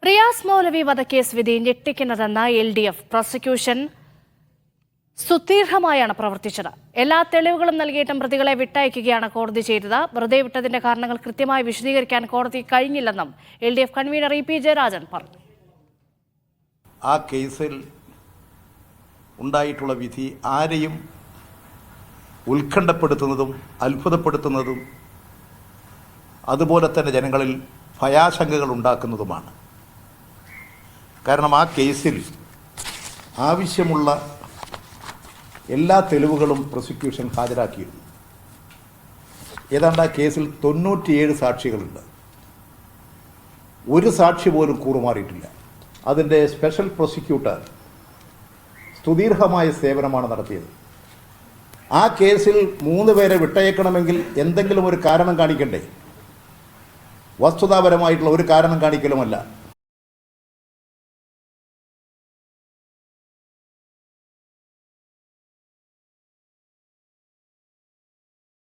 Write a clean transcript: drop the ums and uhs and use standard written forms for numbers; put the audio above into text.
റിയാസ് മൗലവി വധക്കേസ് വിധി ഞെട്ടിക്കുന്നതെന്ന LDF prosecution സുദീർഘമായാണ് പ്രവർത്തിച്ചത്. എല്ലാ തെളിവുകളും നൽകിയിട്ടും പ്രതികളെ വിട്ടയക്കുകയാണ് കോടതി ചെയ്തത്. വെറുതെ വിട്ടതിന്റെ കാരണങ്ങൾ കൃത്യമായി വിശദീകരിക്കാൻ കോടതി കഴിഞ്ഞില്ലെന്നും LDF കൺവീനർ EP ജയരാജൻ പറഞ്ഞു. ആ കേസിൽ ഉണ്ടായിട്ടുള്ള വിധി ആരെയും ഉത്കണ്ഠപ്പെടുത്തുന്നതും അത്ഭുതപ്പെടുത്തുന്നതും അതുപോലെ തന്നെ ജനങ്ങളിൽ ഭയാശങ്കകൾ ഉണ്ടാക്കുന്നതുമാണ്. കാരണം ആ കേസിൽ ആവശ്യമുള്ള എല്ലാ തെളിവുകളും പ്രോസിക്യൂഷൻ ഹാജരാക്കിയിരുന്നു. ഏതാണ്ട് ആ കേസിൽ 97 സാക്ഷികളുണ്ട്. ഒരു സാക്ഷി പോലും കൂറുമാറിയിട്ടില്ല. അതിൻ്റെ സ്പെഷ്യൽ പ്രോസിക്യൂട്ടർ സുദീർഘമായ സേവനമാണ് നടത്തിയത്. ആ കേസിൽ 3 പേരെ വിട്ടയക്കണമെങ്കിൽ എന്തെങ്കിലും ഒരു കാരണം കാണിക്കണ്ടേ? വസ്തുതാപരമായിട്ടുള്ള ഒരു കാരണം കാണിക്കലുമല്ല.